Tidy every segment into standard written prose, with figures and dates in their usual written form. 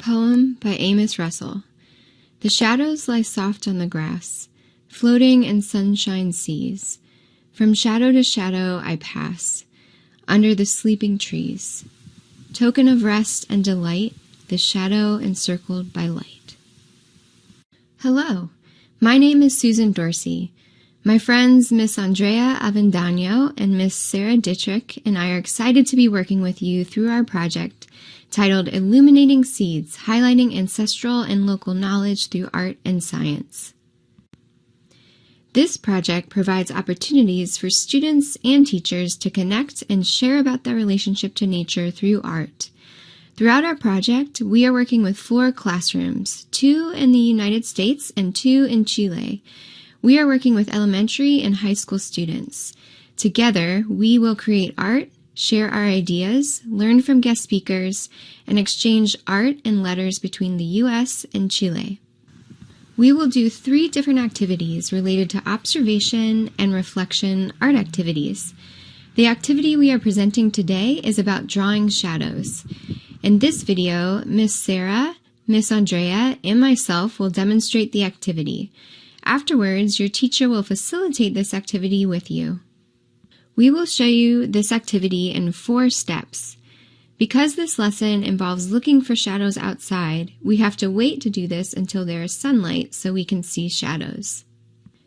Poem by Amos Russell. The shadows lie soft on the grass, floating in sunshine seas. From shadow to shadow I pass, under the sleeping trees. Token of rest and delight, the shadow encircled by light. Hello, my name is Susan Dorsey. My friends Miss Andrea Avendano and Miss Sarah Dittrich and I are excited to be working with you through our project titled Illuminating Seeds, highlighting ancestral and local knowledge through art and science. This project provides opportunities for students and teachers to connect and share about their relationship to nature through art. Throughout our project, we are working with 4 classrooms, 2 in the United States and 2 in Chile. We are working with elementary and high school students. Together, we will create art, share our ideas, learn from guest speakers, and exchange art and letters between the U.S. and Chile. We will do 3 different activities related to observation and reflection art activities. The activity we are presenting today is about drawing shadows. In this video, Miss Sarah, Miss Andrea, and myself will demonstrate the activity. Afterwards, your teacher will facilitate this activity with you. We will show you this activity in 4 steps. Because this lesson involves looking for shadows outside, we have to wait to do this until there is sunlight so we can see shadows.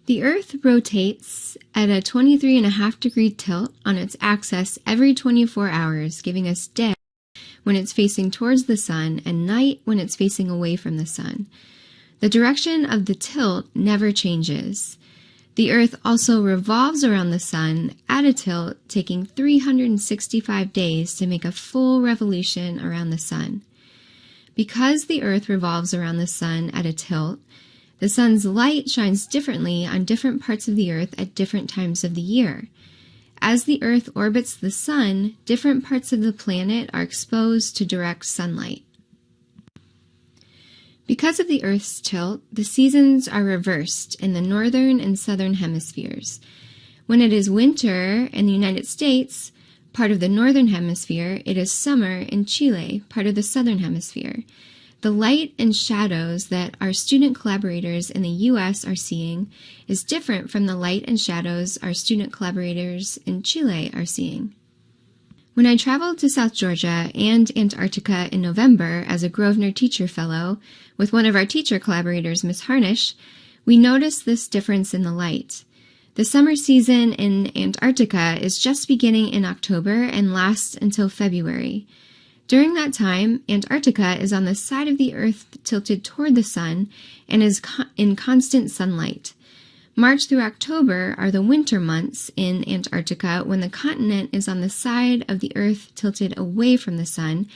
The Earth rotates at a 23.5-degree tilt on its axis every 24 hours, giving us day when it's facing towards the sun and night when it's facing away from the sun. The direction of the tilt never changes. The Earth also revolves around the sun at a tilt, taking 365 days to make a full revolution around the sun. Because the Earth revolves around the sun at a tilt, the sun's light shines differently on different parts of the Earth at different times of the year. As the Earth orbits the sun, different parts of the planet are exposed to direct sunlight. Because of the Earth's tilt, the seasons are reversed in the northern and southern hemispheres. When it is winter in the United States, part of the northern hemisphere, it is summer in Chile, part of the southern hemisphere. The light and shadows that our student collaborators in the U.S. are seeing is different from the light and shadows our student collaborators in Chile are seeing. When I traveled to South Georgia and Antarctica in November as a Grosvenor Teacher Fellow with one of our teacher collaborators, Ms. Harnish, we noticed this difference in the light. The summer season in Antarctica is just beginning in October and lasts until February. During that time, Antarctica is on the side of the Earth tilted toward the sun and is in constant sunlight. March through October are the winter months in Antarctica when the continent is on the side of the Earth tilted away from the sun,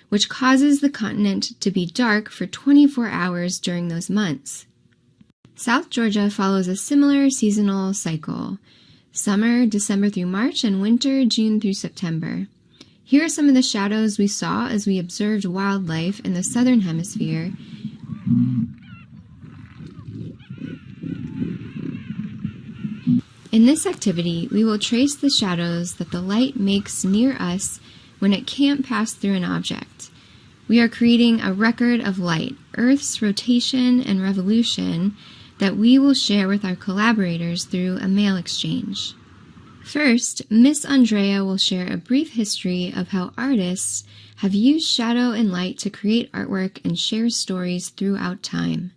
which causes the continent to be dark for 24 hours during those months. South Georgia follows a similar seasonal cycle: summer, December through March, and winter, June through September. Here are some of the shadows we saw as we observed wildlife in the southern hemisphere. In this activity, we will trace the shadows that the light makes near us when it can't pass through an object. We are creating a record of light, Earth's rotation and revolution, that we will share with our collaborators through a mail exchange. First, Miss Andrea will share a brief history of how artists have used shadow and light to create artwork and share stories throughout time.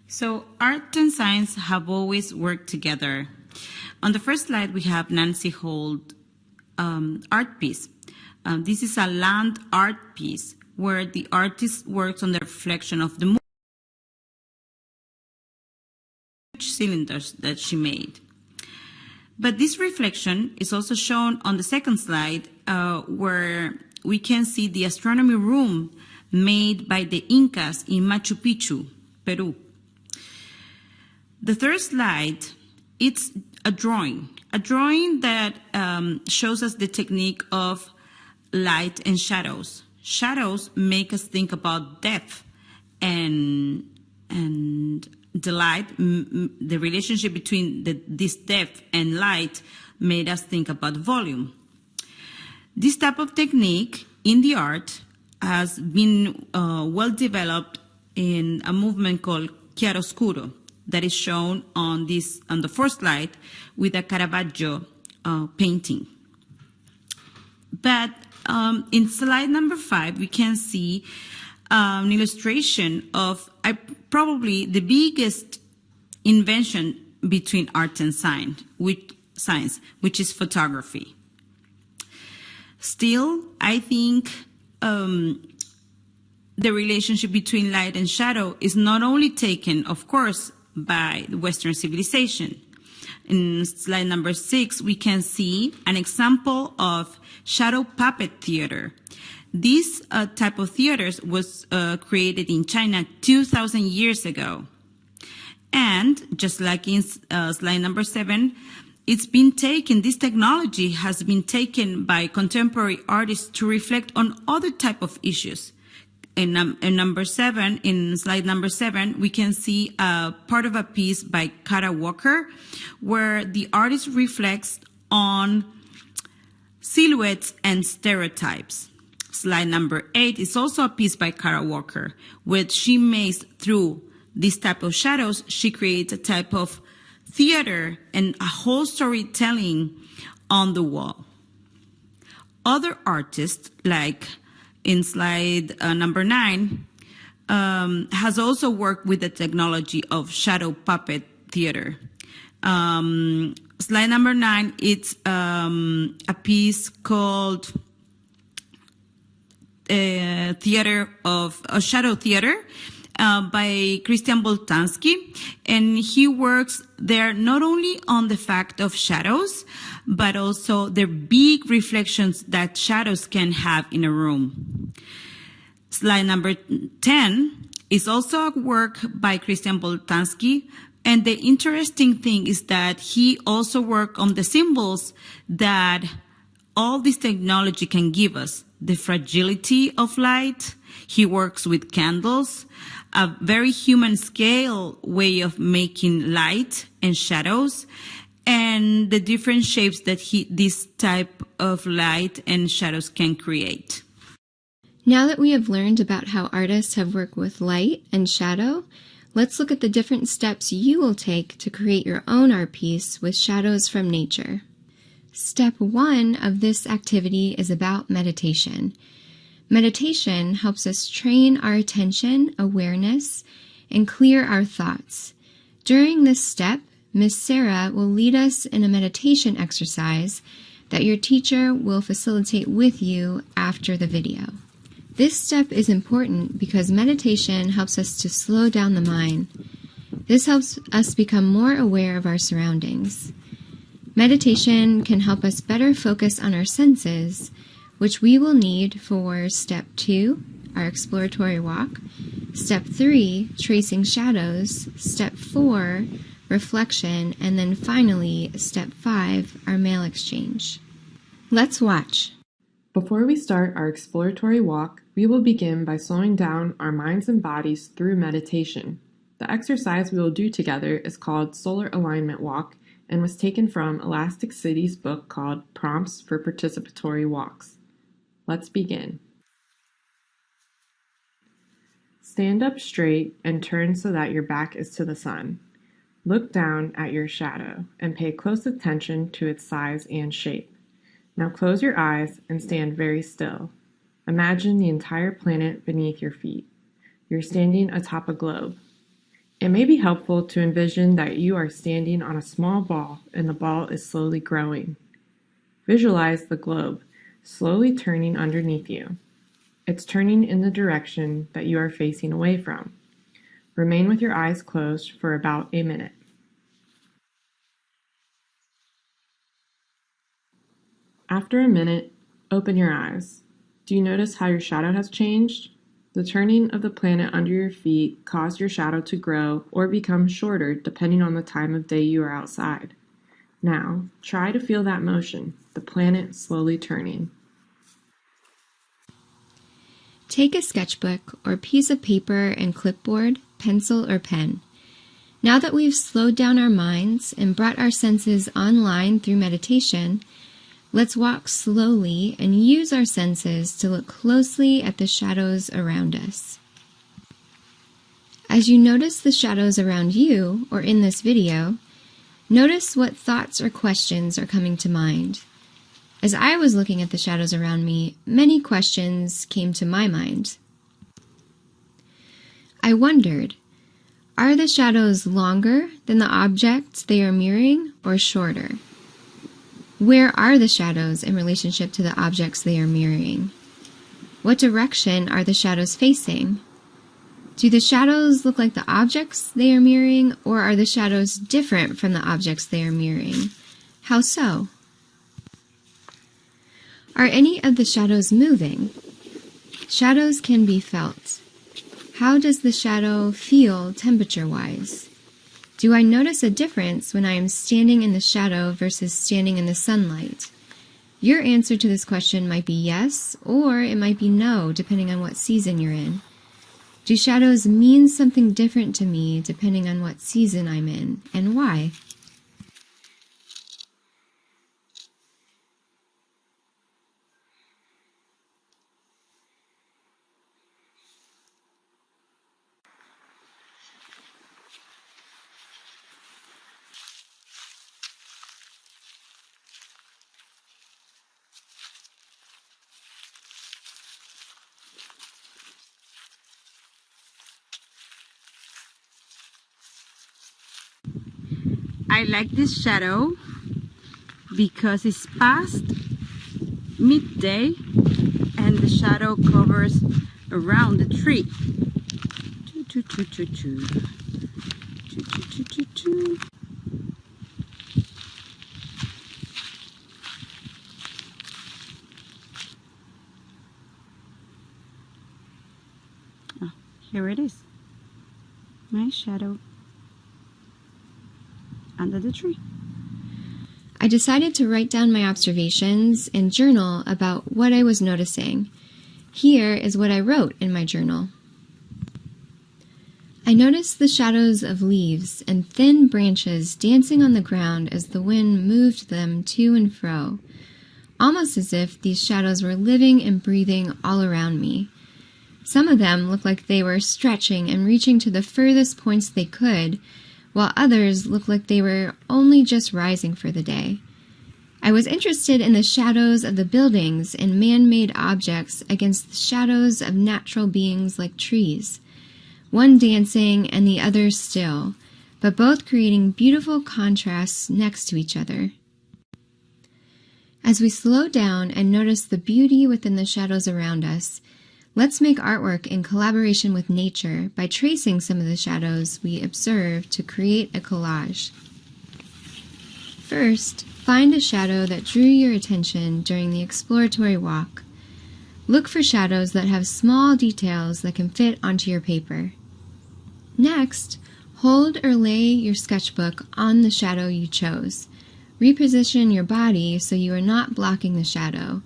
So art and science have always worked together. On the first slide, we have Nancy Holt art piece. This is a land art piece where the artist works on the reflection of the moon cylinders that she made. But this reflection is also shown on the second slide where we can see the astronomy room made by the Incas in Machu Picchu, Peru. The third slide, it's a drawing that shows us the technique of light and shadows. Shadows make us think about depth and the light, the relationship between this depth and light made us think about volume. This type of technique in the art has been well developed in a movement called chiaroscuro that is shown on the fourth slide with a Caravaggio painting. But in slide number 5, we can see an illustration of probably the biggest invention between art and science, which is photography. Still, I think the relationship between light and shadow is not only taken, of course, by the Western civilization. In slide number 6, we can see an example of shadow puppet theater. This type of theaters was created in China 2,000 years ago. And just like in slide number 7, this technology has been taken by contemporary artists to reflect on other type of issues. In slide number 7, we can see part of a piece by Kara Walker, where the artist reflects on silhouettes and stereotypes. Slide number 8 is also a piece by Kara Walker, where she makes through this type of shadows, she creates a type of theater and a whole storytelling on the wall. Other artists, like in slide number 9, has also worked with the technology of shadow puppet theater. Slide number 9, it's a piece called Shadow Theater by Christian Boltanski, and he works there not only on the fact of shadows, but also the big reflections that shadows can have in a room. Slide number 10 is also a work by Christian Boltanski, and the interesting thing is that he also worked on the symbols that all this technology can give us. The fragility of light. He works with candles, a very human scale way of making light and shadows, and the different shapes that this type of light and shadows can create. Now that we have learned about how artists have worked with light and shadow, let's look at the different steps you will take to create your own art piece with shadows from nature. Step 1 of this activity is about meditation. Meditation helps us train our attention, awareness, and clear our thoughts. During this step, Miss Sarah will lead us in a meditation exercise that your teacher will facilitate with you after the video. This step is important because meditation helps us to slow down the mind. This helps us become more aware of our surroundings. Meditation can help us better focus on our senses, which we will need for Step 2, our exploratory walk, Step 3, tracing shadows, Step 4, reflection, and then finally, Step 5, our mail exchange. Let's watch. Before we start our exploratory walk, we will begin by slowing down our minds and bodies through meditation. The exercise we will do together is called Solar Alignment Walk and was taken from Elastic City's book called Prompts for Participatory Walks. Let's begin. Stand up straight and turn so that your back is to the sun. Look down at your shadow and pay close attention to its size and shape. Now close your eyes and stand very still. Imagine the entire planet beneath your feet. You're standing atop a globe. It may be helpful to envision that you are standing on a small ball and the ball is slowly growing. Visualize the globe slowly turning underneath you. It's turning in the direction that you are facing away from. Remain with your eyes closed for about a minute. After a minute, open your eyes. Do you notice how your shadow has changed? The turning of the planet under your feet caused your shadow to grow or become shorter depending on the time of day you are outside. Now, try to feel that motion, the planet slowly turning. Take a sketchbook or piece of paper and clipboard, pencil or pen. Now that we've slowed down our minds and brought our senses online through meditation, Let's walk slowly and use our senses to look closely at the shadows around us. As you notice the shadows around you, or in this video, notice what thoughts or questions are coming to mind. As I was looking at the shadows around me, many questions came to my mind. I wondered, are the shadows longer than the objects they are mirroring, or shorter? Where are the shadows in relationship to the objects they are mirroring? What direction are the shadows facing? Do the shadows look like the objects they are mirroring, or are the shadows different from the objects they are mirroring? How so? Are any of the shadows moving? Shadows can be felt. How does the shadow feel temperature-wise? Do I notice a difference when I am standing in the shadow versus standing in the sunlight? Your answer to this question might be yes, or it might be no, depending on what season you're in. Do shadows mean something different to me depending on what season I'm in, and why? I like this shadow because it's past midday and the shadow covers around the tree. Choo, choo, choo, choo, choo. Choo, choo, choo, choo, choo. Oh, here it is. My shadow under the tree. I decided to write down my observations and journal about what I was noticing. Here is what I wrote in my journal. I noticed the shadows of leaves and thin branches dancing on the ground as the wind moved them to and fro, almost as if these shadows were living and breathing all around me. Some of them looked like they were stretching and reaching to the furthest points they could, while others looked like they were only just rising for the day. I was interested in the shadows of the buildings and man-made objects against the shadows of natural beings like trees, one dancing and the other still, but both creating beautiful contrasts next to each other. As we slow down and notice the beauty within the shadows around us, let's make artwork in collaboration with nature by tracing some of the shadows we observe to create a collage. First, find a shadow that drew your attention during the exploratory walk. Look for shadows that have small details that can fit onto your paper. Next, hold or lay your sketchbook on the shadow you chose. Reposition your body so you are not blocking the shadow.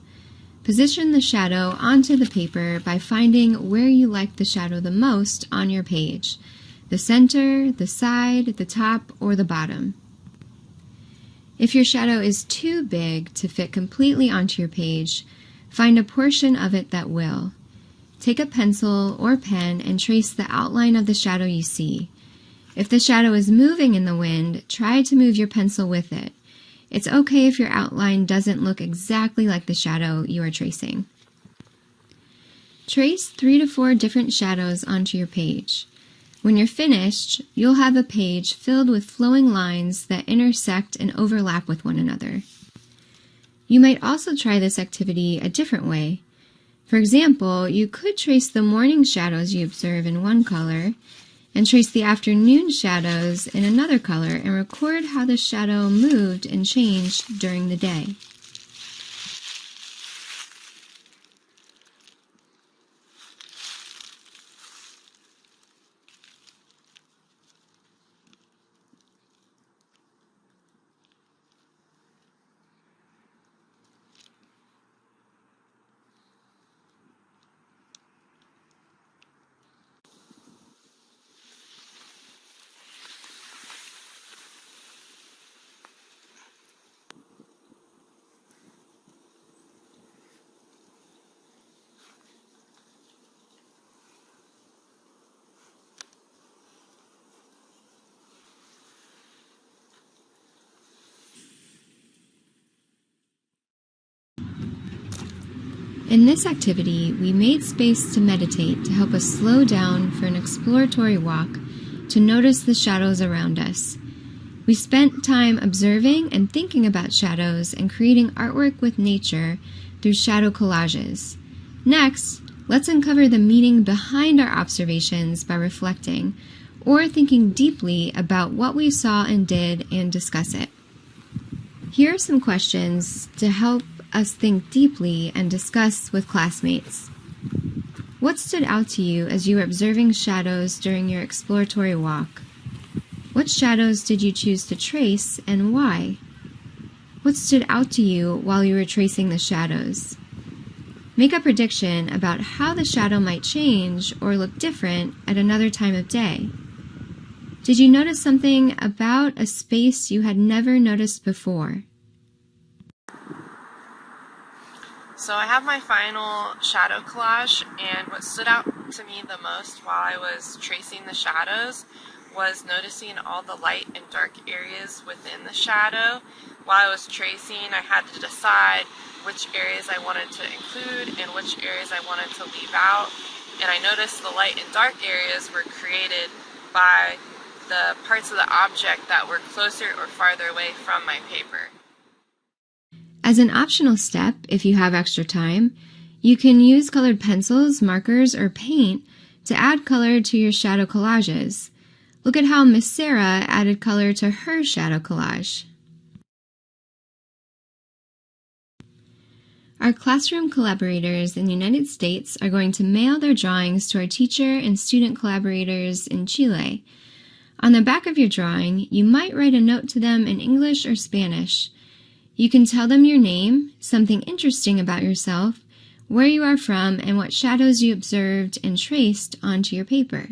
Position the shadow onto the paper by finding where you like the shadow the most on your page, the center, the side, the top, or the bottom. If your shadow is too big to fit completely onto your page, find a portion of it that will. Take a pencil or pen and trace the outline of the shadow you see. If the shadow is moving in the wind, try to move your pencil with it. It's okay if your outline doesn't look exactly like the shadow you are tracing. Trace 3 to 4 different shadows onto your page. When you're finished, you'll have a page filled with flowing lines that intersect and overlap with one another. You might also try this activity a different way. For example, you could trace the morning shadows you observe in one color and trace the afternoon shadows in another color and record how the shadow moved and changed during the day. In this activity, we made space to meditate to help us slow down for an exploratory walk to notice the shadows around us. We spent time observing and thinking about shadows and creating artwork with nature through shadow collages. Next, let's uncover the meaning behind our observations by reflecting or thinking deeply about what we saw and did and discuss it. Here are some questions to help us think deeply and discuss with classmates. What stood out to you as you were observing shadows during your exploratory walk? What shadows did you choose to trace and why? What stood out to you while you were tracing the shadows? Make a prediction about how the shadow might change or look different at another time of day. Did you notice something about a space you had never noticed before? So I have my final shadow collage, and what stood out to me the most while I was tracing the shadows was noticing all the light and dark areas within the shadow. While I was tracing, I had to decide which areas I wanted to include and which areas I wanted to leave out. And I noticed the light and dark areas were created by the parts of the object that were closer or farther away from my paper. As an optional step, if you have extra time, you can use colored pencils, markers, or paint to add color to your shadow collages. Look at how Miss Sarah added color to her shadow collage. Our classroom collaborators in the United States are going to mail their drawings to our teacher and student collaborators in Chile. On the back of your drawing, you might write a note to them in English or Spanish. You can tell them your name, something interesting about yourself, where you are from, and what shadows you observed and traced onto your paper.